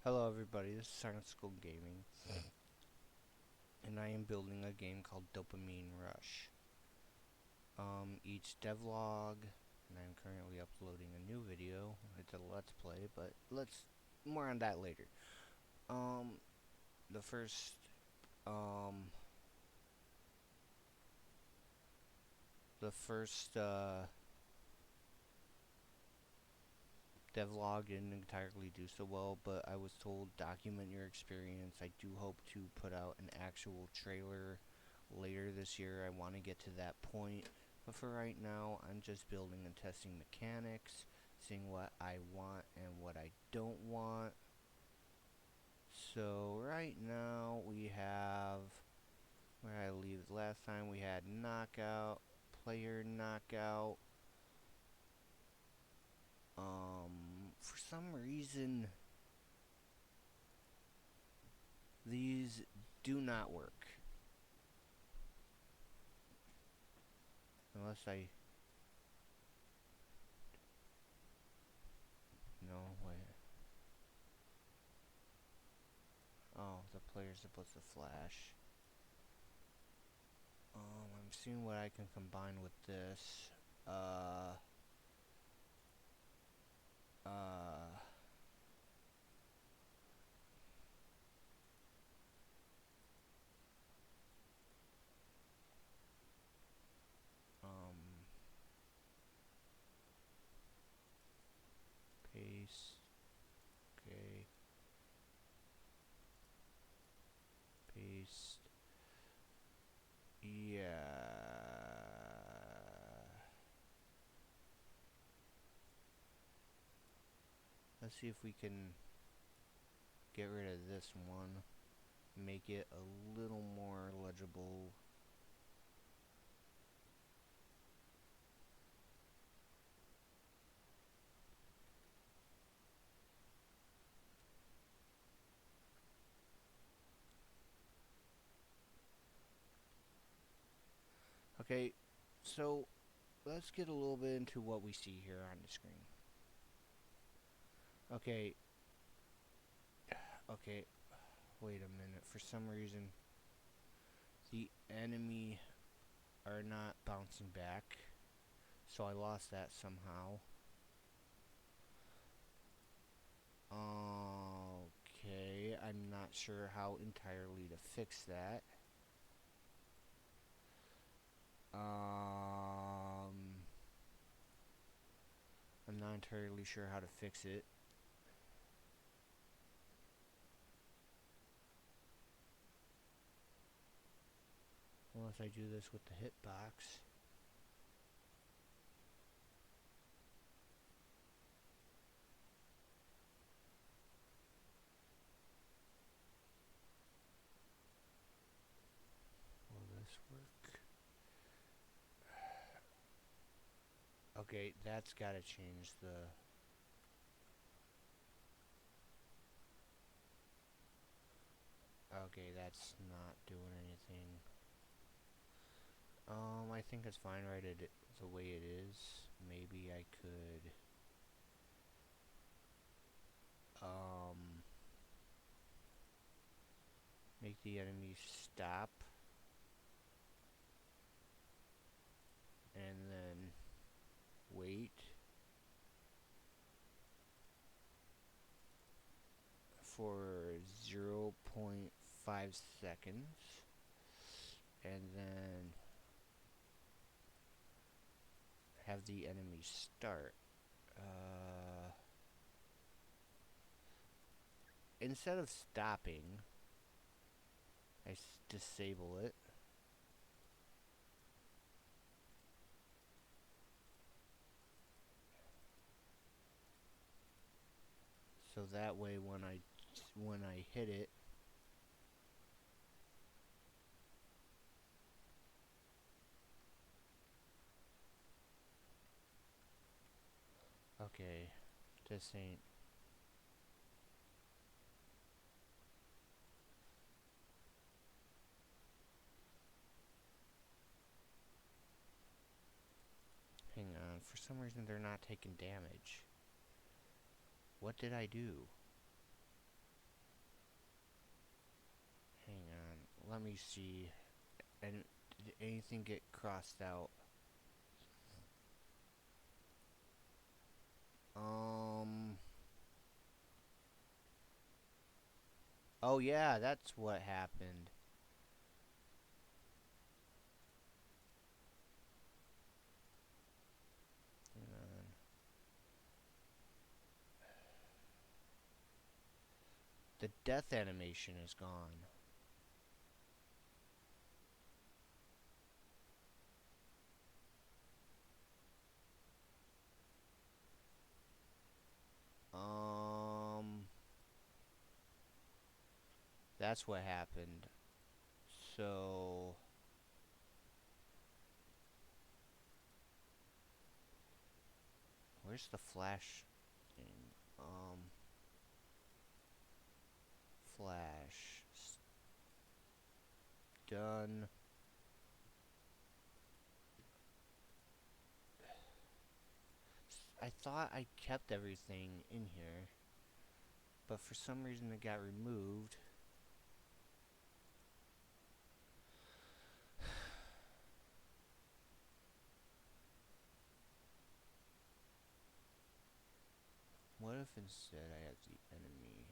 Hello everybody, this is Science School Gaming, and I am building a game called Dopamine Rush. Each devlog, and I'm currently uploading a new video. It's a let's play, but more on that later. Um, the first, um, the first, devlog didn't entirely do so well, but I was told document your experience. I do hope to put out an actual trailer later this year. I want to get to that point, but for right now I'm just building and testing mechanics, seeing what I want and what I don't want. So right now we have, where I leave last time, we had knockout, player knockout. For some reason these do not work. Unless I... No, wait. Oh, the player's supposed to flash. I'm seeing what I can combine with this. Uh, um, paste. Okay. Paste. Yeah. Let's see if we can get rid of this one. Make it a little more legible. Okay, so let's get a little bit into what we see here on the screen. Okay. Okay. Wait a minute. For some reason, the enemy are not bouncing back. So I lost that somehow. Okay. I'm not sure how entirely to fix that. I'm not entirely sure how to fix it. Unless I do this with the hitbox. Will this work? Okay, that's gotta change the... Okay, that's not doing anything. I think it's fine right the way it is. Maybe I could... make the enemy stop. And then wait for 0.5 seconds, and then have the enemy start. Instead of stopping, I disable it. So that way when I hit it, okay, this ain't... Hang on, for some reason they're not taking damage. What did I do? let me see. And did anything get crossed out? Um. Oh yeah, that's what happened. Hang on. The death animation is gone. Um. That's what happened. So. Where's the flash thing? Flash. Done. I thought I kept everything in here, but for some reason it got removed. What if instead I have the enemy?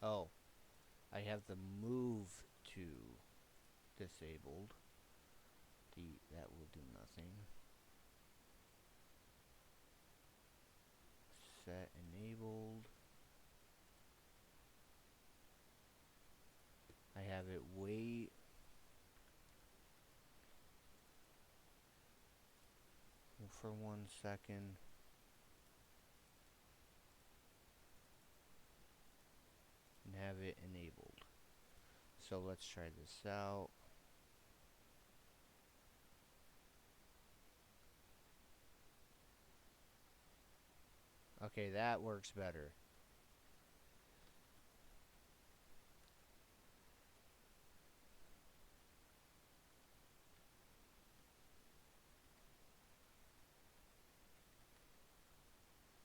Oh, I have the move to disabled. That will do nothing. Set enabled. I have it wait. For 1 second. And have it enabled. So let's try this out. Okay, that works better.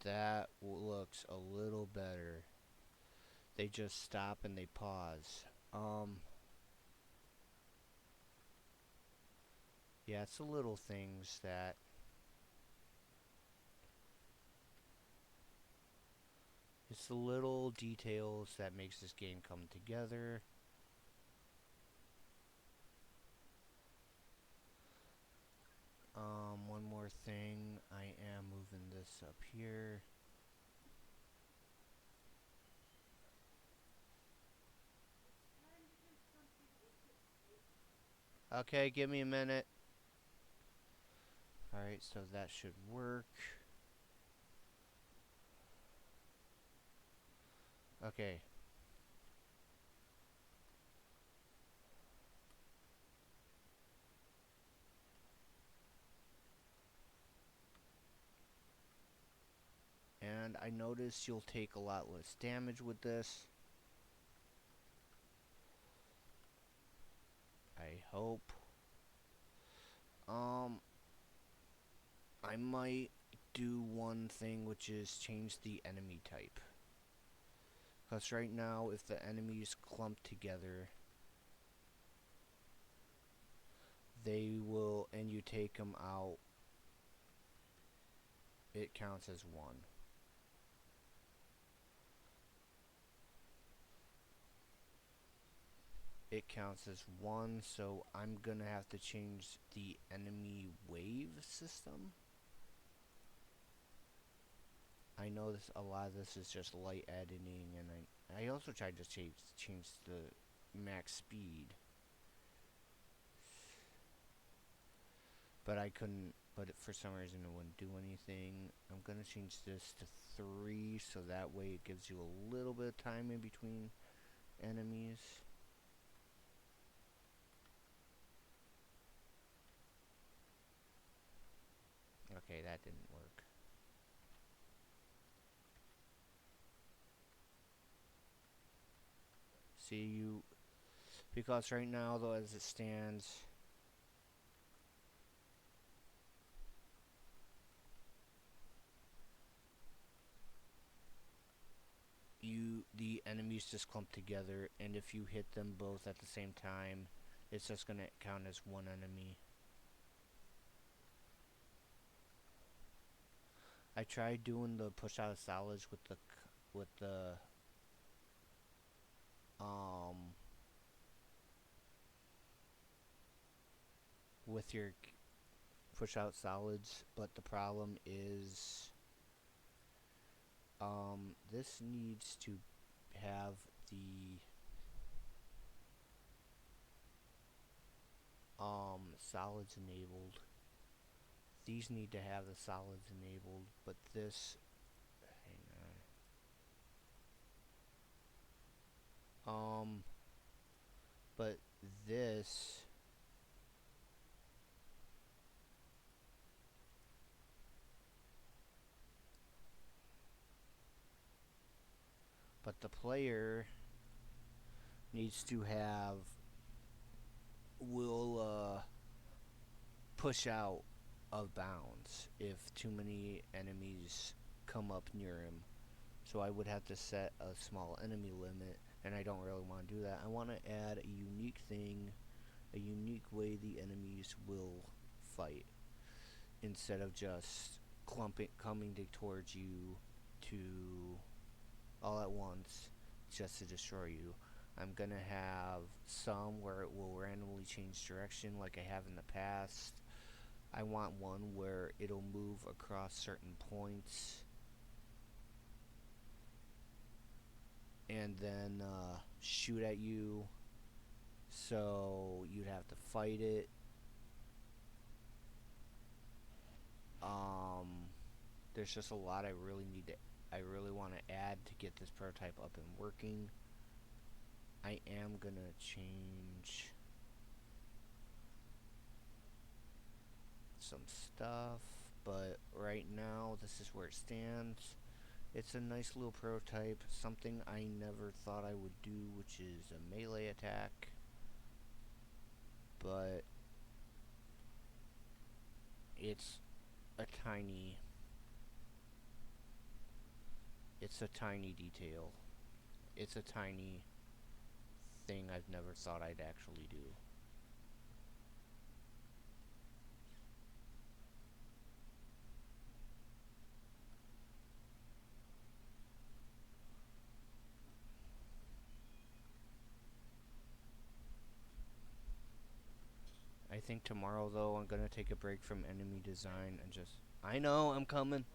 That looks a little better. They just stop and they pause. Yeah, it's the little things that. It's the little details that makes this game come together. One more thing. I am moving this up here. Okay, give me a minute. Alright, so that should work. Okay. And I notice you'll take a lot less damage with this. I hope. I might do one thing, which is change the enemy type. Because right now, if the enemies clump together, they will, and you take them out, it counts as one. It counts as one, so I'm gonna have to change the enemy wave system. I know this, a lot of this is just light editing, and I also tried to change the max speed, but I couldn't. But for some reason it wouldn't do anything. I'm gonna change this to 3, so that way it gives you a little bit of time in between enemies. Okay, that didn't work. See, you, because right now though, as it stands, enemies just clump together, and if you hit them both at the same time, it's just gonna count as one enemy. I tried doing the push out of solids with the um with your push out solids, but the problem is this needs to have the solids enabled. These need to have the solids enabled, but this, hang on. But this, but the player needs to have, will push out of bounds if too many enemies come up near him. So I would have to set a small enemy limit, and I don't really want to do that. I want to add a unique thing, a unique way the enemies will fight, instead of just coming towards you to all at once just to destroy you. I'm gonna have some where it will randomly change direction like I have in the past. I want one where it'll move across certain points and then shoot at you, so you'd have to fight it. There's just a lot I really want to add to get this prototype up and working. I am gonna change some stuff, but right now this is where it stands. It's a nice little prototype, something I never thought I would do, which is a melee attack, but it's a tiny detail. It's a tiny thing I've never thought I'd actually do. I think tomorrow, though, I'm gonna take a break from enemy design and just... I know, I'm coming!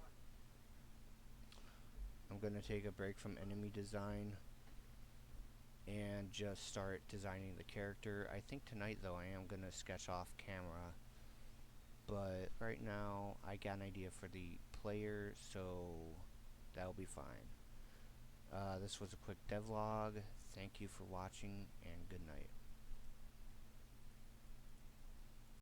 I'm gonna take a break from enemy design and just start designing the character. I think tonight, though, I am gonna sketch off camera. But right now, I got an idea for the player, so that'll be fine. This was a quick devlog. Thank you for watching, and good night.